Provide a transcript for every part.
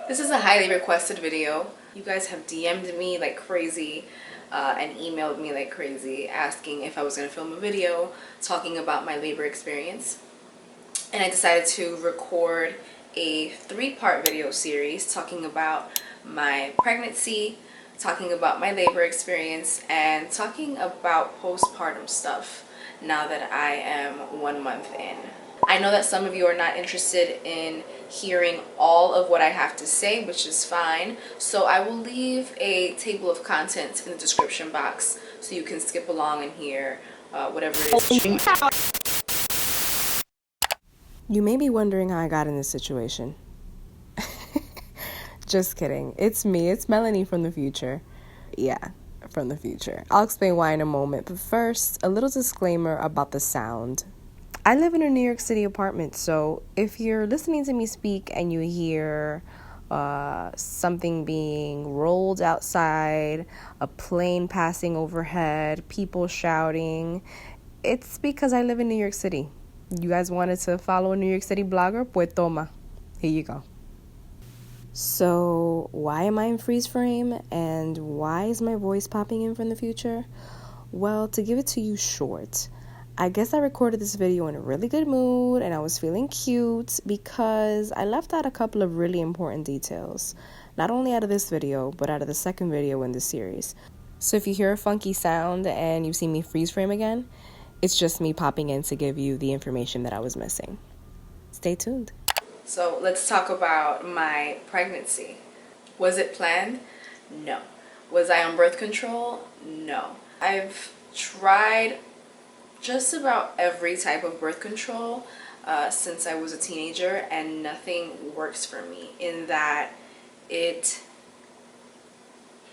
This is a highly requested video. You guys have DM'd me like crazy and emailed me like crazy asking if I was going to film a video talking about my labor experience. And I decided to record a 3-part video series talking about my pregnancy, talking about my labor experience, and talking about postpartum stuff now that I am 1 month in. I know that some of you are not interested in hearing all of what I have to say, which is fine. So I will leave a table of contents in the description box so you can skip along and hear whatever it is that you want. You may be wondering how I got in this situation. Just kidding. It's me. It's Melanie from the future. Yeah, from the future. I'll explain why in a moment. But first, a little disclaimer about the sound. I live in a New York City apartment, so if you're listening to me speak and you hear something being rolled outside, a plane passing overhead, people shouting, it's because I live in New York City. You guys wanted to follow a New York City blogger? Pues toma. Here you go. So, why am I in freeze frame and why is my voice popping in from the future? Well, to give it to you short, I guess I recorded this video in a really good mood and I was feeling cute because I left out a couple of really important details, not only out of this video, but out of the second video in this series. So if you hear a funky sound and you see me freeze frame again, it's just me popping in to give you the information that I was missing. Stay tuned. So let's talk about my pregnancy. Was it planned? No. Was I on birth control? No. I've tried just about every type of birth control since I was a teenager, and nothing works for me in that it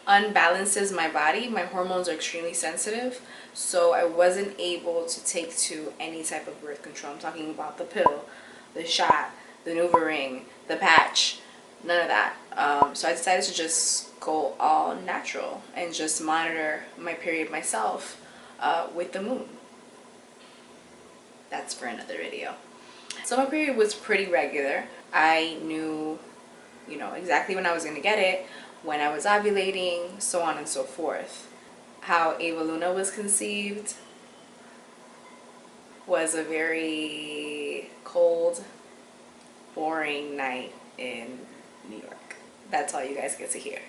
unbalances my body. My hormones are extremely sensitive, so I wasn't able to take to any type of birth control. I'm talking about the pill, the shot, the NuvaRing, the patch, none of that. So I decided to just go all natural and just monitor my period myself with the moon. That's for another video. So my period was pretty regular. I knew, exactly when I was going to get it, when I was ovulating, so on and so forth. How Ava Luna was conceived was a very cold, boring night in New York. That's all you guys get to hear.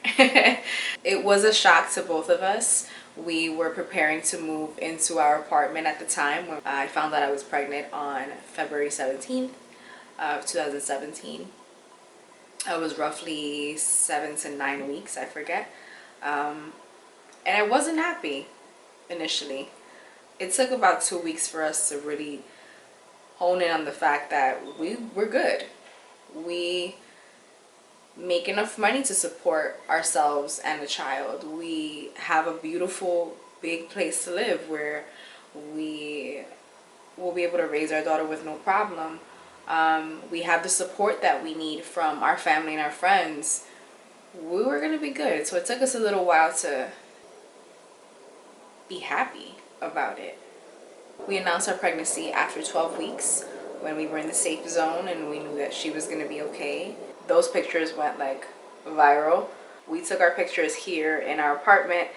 It was a shock to both of us. We were preparing to move into our apartment at the time when I found out I was pregnant on February 17th of 2017. I was roughly 7 to 9 weeks, I forget. And I wasn't happy initially. It took about 2 weeks for us to really hone in on the fact that we're good. We make enough money to support ourselves and the child. We have a beautiful big place to live where we will be able to raise our daughter with no problem. We have the support that we need from our family and our friends. We were going to be good. So it took us a little while to be happy about it. We announced our pregnancy after 12 weeks when we were in the safe zone and we knew that she was going to be okay. Those pictures went like viral. We took our pictures here in our apartment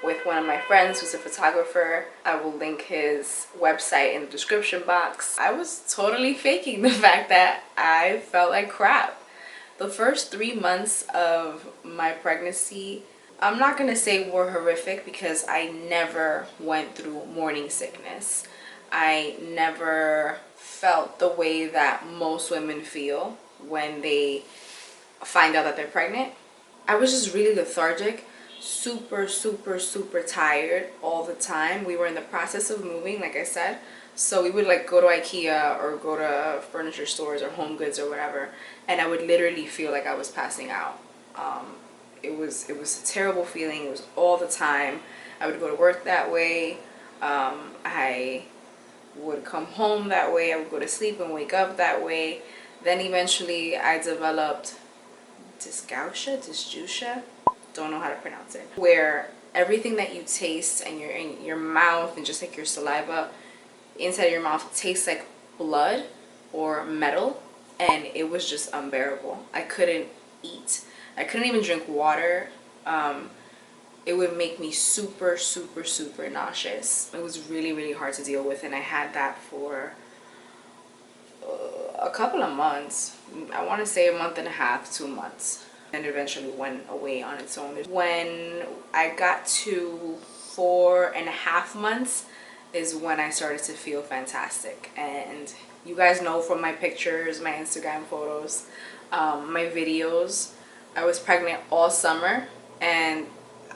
with one of my friends who's a photographer. I will link his website in the description box. I was totally faking the fact that I felt like crap. The first 3 months of my pregnancy, I'm not gonna say were horrific because I never went through morning sickness. I never felt the way that most women feel when they find out that they're pregnant. I was just really lethargic, super tired all the time. We were in the process of moving, like I said, so we would like go to IKEA or go to furniture stores or Home Goods or whatever, and I would literally feel like I was passing out. It was a terrible feeling. It was all the time. I would go to work that way. I would come home that way. I would go to sleep and wake up that way. Then eventually I developed dysgeusia, don't know how to pronounce it, where everything that you taste and in your mouth and just like your saliva inside your mouth tastes like blood or metal, and it was just unbearable. I couldn't eat. I couldn't even drink water. It would make me super, super, super nauseous. It was really, really hard to deal with, and I had that for a couple of months. I want to say a month and a half, 2 months, and eventually went away on its own. When I got to 4.5 months is when I started to feel fantastic. And you guys know from my pictures, my Instagram photos, my videos, I was pregnant all summer and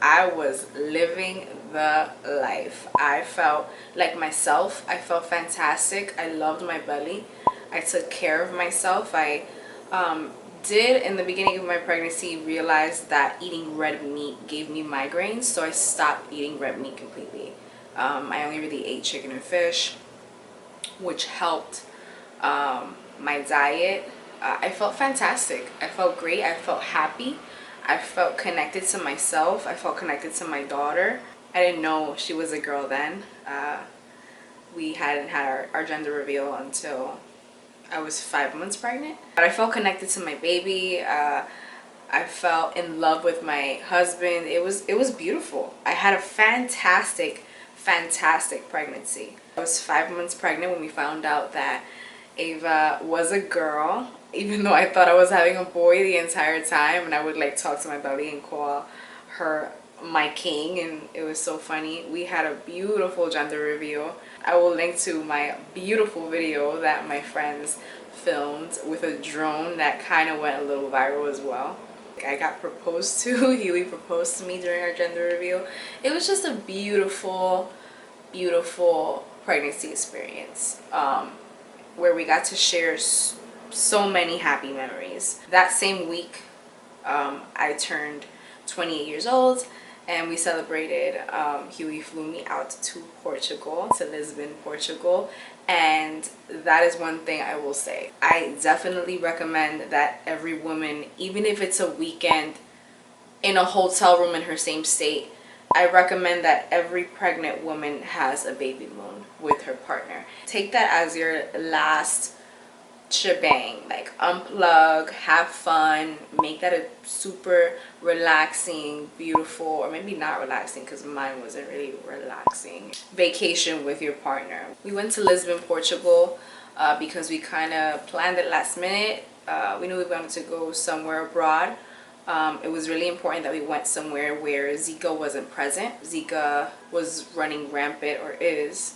I was living the life. I felt like myself. I felt fantastic. I loved my belly. I took care of myself. I did, in the beginning of my pregnancy, realize that eating red meat gave me migraines, so I stopped eating red meat completely. I only really ate chicken and fish, which helped my diet. I felt fantastic. I felt great. I felt happy. I felt connected to myself. I felt connected to my daughter. I didn't know she was a girl then. We hadn't had our gender reveal until I was 5 months pregnant. But I felt connected to my baby. I felt in love with my husband. It was beautiful. I had a fantastic pregnancy. I was 5 months pregnant when we found out that Ava was a girl, even though I thought I was having a boy the entire time, and I would like talk to my belly and call her my king, and it was so funny. We had a beautiful gender reveal. I will link to my beautiful video that my friends filmed with a drone that kind of went a little viral as well. I got proposed to. Huey proposed to me during our gender reveal. It was just a beautiful pregnancy experience, where we got to share so many happy memories. That same week, I turned 28 years old, and we celebrated. Huey flew me out to Portugal, to Lisbon, Portugal, and that is one thing I will say. I definitely recommend that every woman, even if it's a weekend in a hotel room in her same state, I recommend that every pregnant woman has a baby moon with her partner. Take that as your last shebang. Like, unplug, have fun, make that a super relaxing, beautiful, or maybe not relaxing because mine wasn't really relaxing, vacation with your partner. We went to Lisbon, Portugal, because we kind of planned it last minute. We knew we wanted to go somewhere abroad. It was really important that we went somewhere where Zika wasn't present. Zika was running rampant, or is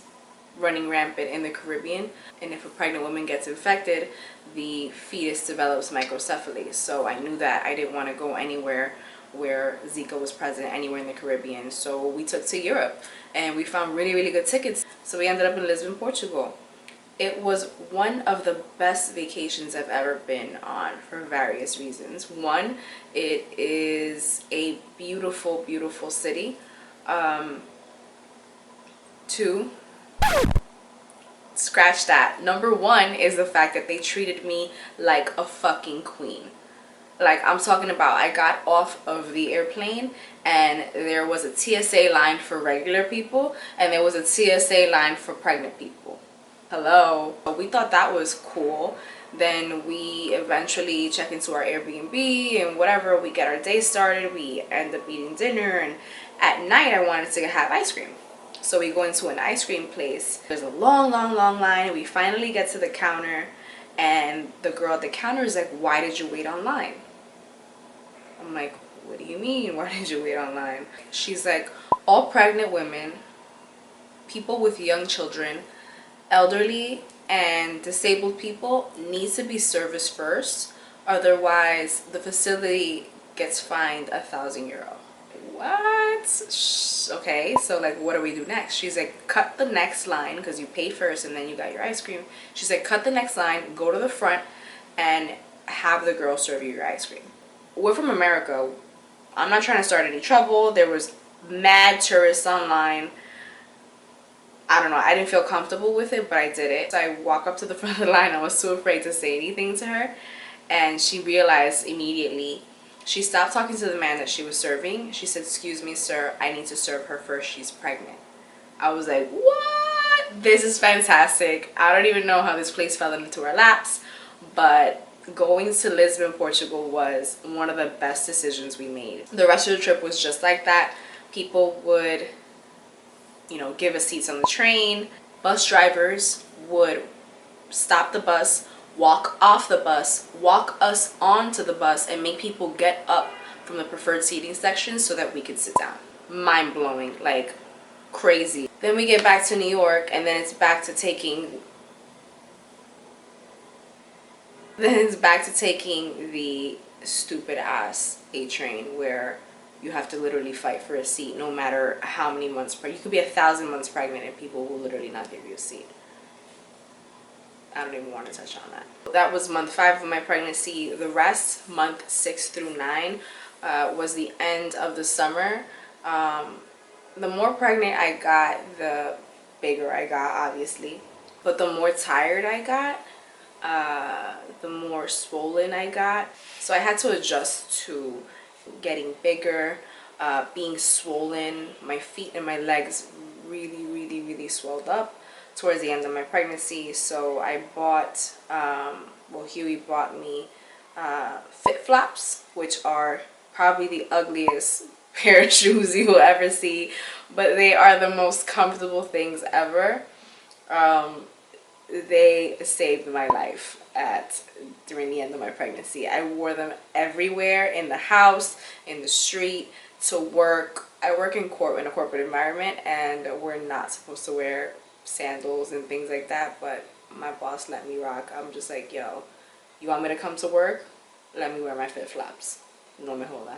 running rampant, in the Caribbean, and if a pregnant woman gets infected, the fetus develops microcephaly. So I knew that I didn't want to go anywhere where Zika was present, anywhere in the Caribbean. So we took to Europe, and we found really good tickets. So we ended up in Lisbon, Portugal. It was one of the best vacations I've ever been on for various reasons. One, it is a beautiful city. Two, scratch that. Number one is the fact that they treated me like a fucking queen. Like, I'm talking about, I got off of the airplane and there was a TSA line for regular people and there was a TSA line for pregnant people. Hello. We thought that was cool. Then we eventually check into our Airbnb and whatever, we get our day started, we end up eating dinner, and at night I wanted to have ice cream. So we go into an ice cream place. There's a long line. We finally get to the counter, and the girl at the counter is like, "Why did you wait online?" I'm like, "What do you mean, why did you wait online?" She's like, "All pregnant women, people with young children, elderly and disabled people need to be serviced first. Otherwise, the facility gets fined €1,000. What? Okay, so like, what do we do next? She's like, cut the next line, because you paid first and then you got your ice cream. She's like, cut the next line, go to the front, and have the girl serve you your ice cream. We're from America. I'm not trying to start any trouble. There was mad tourists online. I don't know, I didn't feel comfortable with it, but I did it. So I walk up to the front of the line. I was too afraid to say anything to her, and she realized immediately. She stopped talking to the man that she was serving. She said, "Excuse me, sir, I need to serve her first. She's pregnant." I was like, what? This is fantastic. I don't even know how this place fell into our laps, but going to Lisbon, Portugal was one of the best decisions we made. The rest of the trip was just like that. People would, you know, give us seats on the train. Bus drivers would stop the bus, walk off the bus, walk us onto the bus, and make people get up from the preferred seating section so that we could sit down. Mind blowing, like crazy. Then we get back to New York, and then it's back to taking the stupid ass A train where you have to literally fight for a seat no matter how many months pregnant. You could be 1,000 months pregnant and people will literally not give you a seat. I don't even want to touch on that. That was month 5 of my pregnancy. The rest, month 6 through 9, was the end of the summer. The more pregnant I got, the bigger I got, obviously. But the more tired I got, the more swollen I got. So I had to adjust to getting bigger, being swollen. My feet and my legs really swelled up towards the end of my pregnancy. So I bought, Huey bought me Fit Flops, which are probably the ugliest pair of shoes you will ever see, but they are the most comfortable things ever. They saved my life during the end of my pregnancy. I wore them everywhere, in the house, in the street, to work. I work in a corporate environment, and we're not supposed to wear sandals and things like that, but my boss let me rock. I'm just like, yo, you want me to come to work? Let me wear my Fit Flops. No me joda.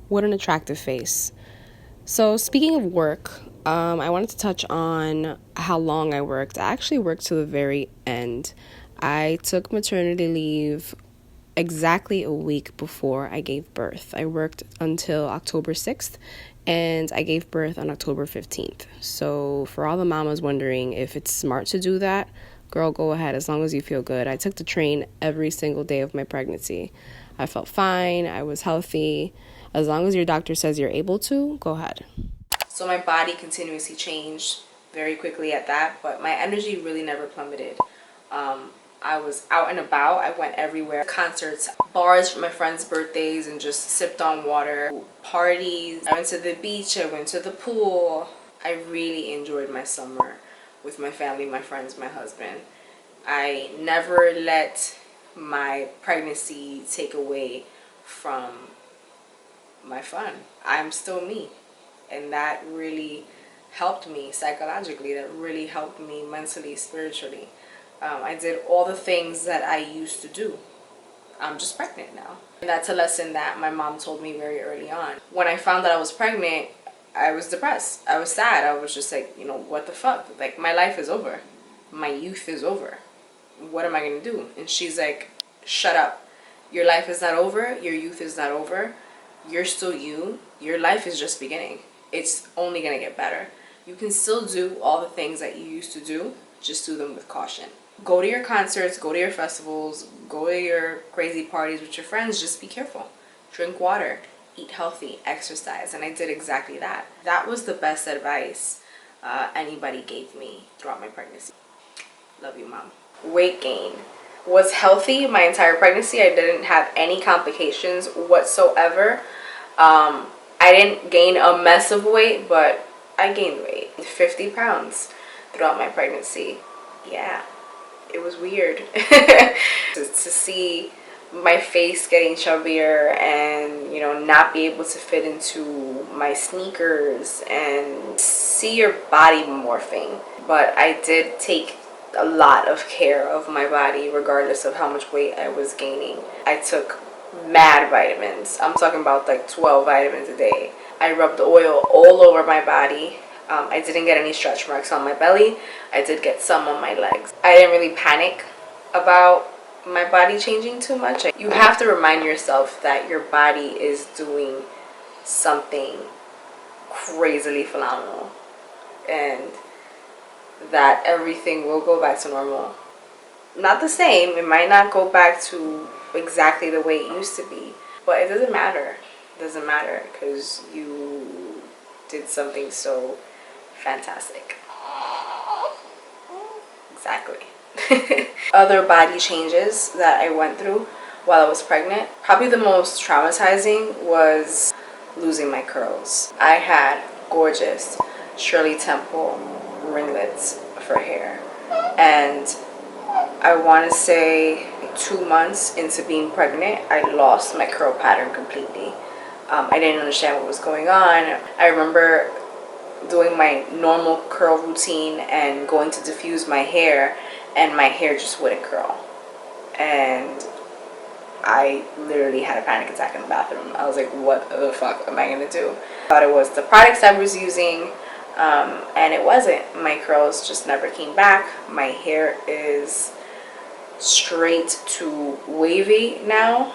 What an attractive face. So speaking of work, I wanted to touch on how long I worked. I actually worked to the very end. I took maternity leave exactly a week before I gave birth. I worked until October 6th, and I gave birth on October 15th. So for all the mamas wondering if it's smart to do that, girl, go ahead, as long as you feel good. I took the train every single day of my pregnancy. I felt fine. I was healthy. As long as your doctor says you're able to, go ahead. So my body continuously changed very quickly at that, but my energy really never plummeted. I was out and about. I went everywhere. Concerts, bars for my friends' birthdays, and just sipped on water. Parties. I went to the beach. I went to the pool. I really enjoyed my summer with my family, my friends, my husband. I never let my pregnancy take away from my fun. I'm still me. And that really helped me psychologically. That really helped me mentally, spiritually. I did all the things that I used to do. I'm just pregnant now. And that's a lesson that my mom told me very early on. When I found that I was pregnant, I was depressed. I was sad. I was just like, what the fuck? Like, my life is over. My youth is over. What am I going to do? And she's like, shut up. Your life is not over. Your youth is not over. You're still you. Your life is just beginning. It's only going to get better. You can still do all the things that you used to do. Just do them with caution. Go to your concerts, go to your festivals, go to your crazy parties with your friends. Just be careful. Drink water, eat healthy, exercise. And I did exactly that. That was the best advice anybody gave me throughout my pregnancy. Love you, Mom. Weight gain. Was healthy my entire pregnancy. I didn't have any complications whatsoever. I didn't gain a mess of weight, but I gained weight. 50 pounds throughout my pregnancy. Yeah, it was weird to see my face getting chubbier and not be able to fit into my sneakers and see your body morphing. But I did take a lot of care of my body regardless of how much weight I was gaining. I took mad vitamins. I'm talking about like 12 vitamins a day. I rubbed oil all over my body. I didn't get any stretch marks on my belly. I did get some on my legs. I didn't really panic about my body changing too much. You have to remind yourself that your body is doing something crazily phenomenal and that everything will go back to normal. Not the same. It might not go back to exactly the way it used to be, but it doesn't matter. It doesn't matter because you did something so fantastic. Exactly. Other body changes that I went through while I was pregnant. Probably the most traumatizing was losing my curls. I had gorgeous Shirley Temple ringlets for hair. And I want to say 2 months into being pregnant, I lost my curl pattern completely. I didn't understand what was going on. I remember doing my normal curl routine and going to diffuse my hair, and my hair just wouldn't curl. And I literally had a panic attack in the bathroom. I was like, what the fuck am I gonna do? I thought it was the products I was using, and it wasn't. My curls just never came back. My hair is straight to wavy now.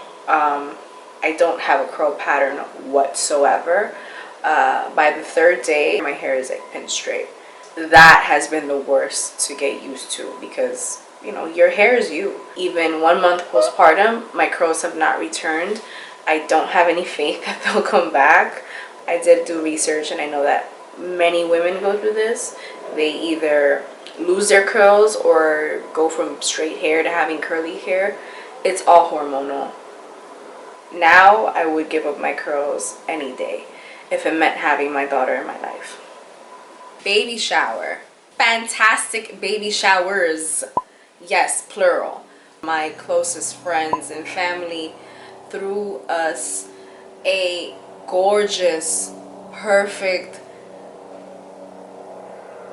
I don't have a curl pattern whatsoever. By the third day, my hair is like pin straight. That has been the worst to get used to because, you know, your hair is you. Even 1 month postpartum, my curls have not returned. I don't have any faith that they'll come back. I did do research, and I know that many women go through this. They either lose their curls or go from straight hair to having curly hair. It's all hormonal. Now I would give up my curls any day if it meant having my daughter in my life. Baby shower. Fantastic baby showers. Yes, plural. My closest friends and family threw us a gorgeous, perfect,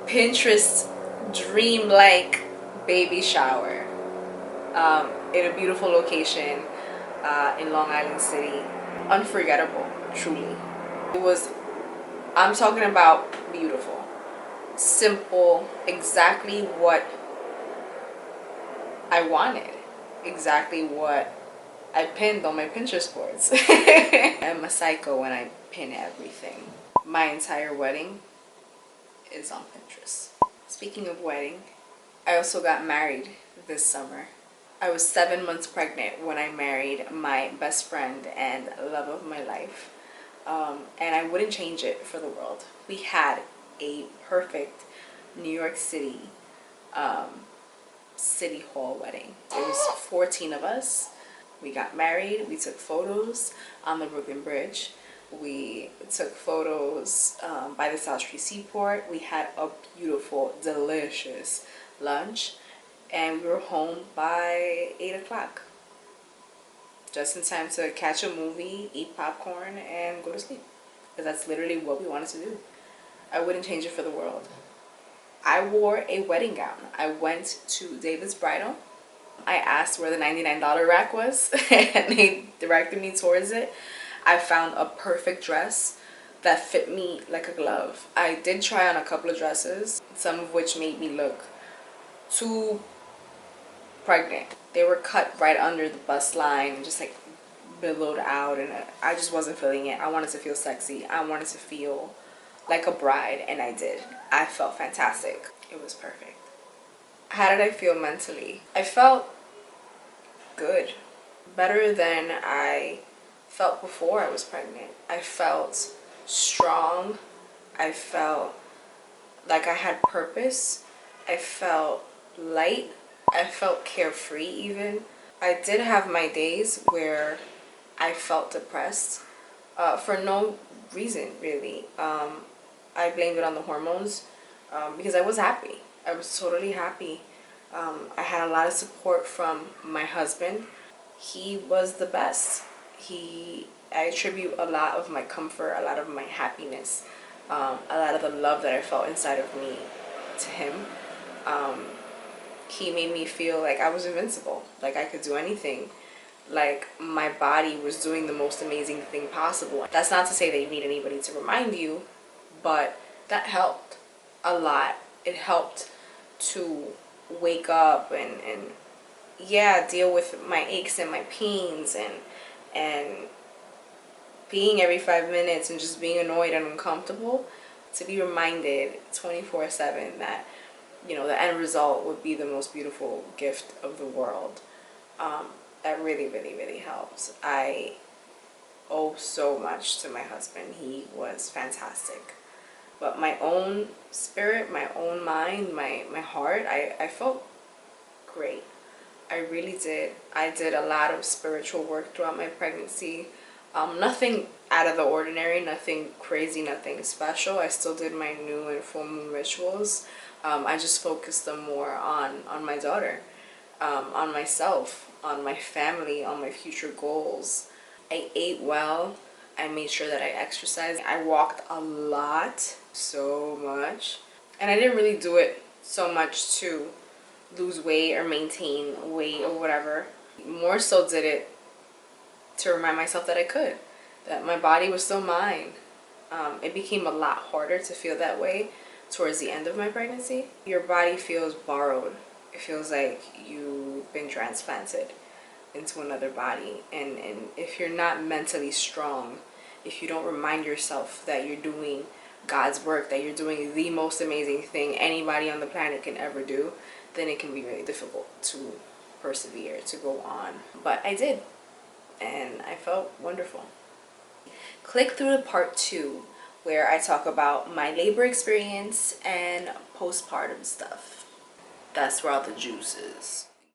Pinterest dream-like baby shower in a beautiful location in Long Island City. Unforgettable, truly. It was, I'm talking about beautiful, simple, exactly what I wanted, exactly what I pinned on my Pinterest boards. I'm a psycho when I pin everything. My entire wedding is on Pinterest. Speaking of wedding, I also got married this summer. I was 7 months pregnant when I married my best friend and love of my life. And I wouldn't change it for the world. We had a perfect New York City City Hall wedding. It was 14 of us. We got married. We took photos on the Brooklyn Bridge. We took photos by the South Street Seaport. We had a beautiful, delicious lunch. And we were home by 8 o'clock. Just in time to catch a movie, eat popcorn, and go to sleep. Because that's literally what we wanted to do. I wouldn't change it for the world. I wore a wedding gown. I went to David's Bridal. I asked where the $99 rack was, and they directed me towards it. I found a perfect dress that fit me like a glove. I did try on a couple of dresses, some of which made me look too pregnant. They were cut right under the bust line and just like billowed out, and I just wasn't feeling it. I wanted to feel sexy. I wanted to feel like a bride, and I did. I felt fantastic. It was perfect. How did I feel mentally? I felt good. Better than I felt before I was pregnant. I felt strong. I felt like I had purpose. I felt light. I felt carefree even. I did have my days where I felt depressed for no reason really. I blamed it on the hormones because I was happy. I was totally happy. I had a lot of support from my husband. He was the best. I attribute a lot of my comfort, a lot of my happiness, a lot of the love that I felt inside of me to him. He made me feel like I was invincible, like I could do anything, like my body was doing the most amazing thing possible. That's not to say that you need anybody to remind you, but that helped a lot. It helped to wake up and yeah, deal with my aches and my pains and being every 5 minutes and just being annoyed and uncomfortable, to be reminded 24/7 that, you know, the end result would be the most beautiful gift of the world. That really, really, really helps. I owe so much to my husband. He was fantastic. But my own spirit, my own mind, my heart, I felt great. I really did. I did a lot of spiritual work throughout my pregnancy. Nothing out of the ordinary, nothing crazy, nothing special. I still did my new and full moon rituals. I just focused them more on my daughter, on myself, on my family, on my future goals. I ate well. I made sure that I exercised. I walked a lot, so much. And I didn't really do it so much to lose weight or maintain weight or whatever. More so did it to remind myself that I could, that my body was still mine. It became a lot harder to feel that way towards the end of my pregnancy. Your body feels borrowed. It feels like you've been transplanted into another body. And if you're not mentally strong, if you don't remind yourself that you're doing God's work, that you're doing the most amazing thing anybody on the planet can ever do, then it can be really difficult to persevere, to go on. But I did, and I felt wonderful. Click through to part 2, where I talk about my labor experience and postpartum stuff. That's where all the juice is.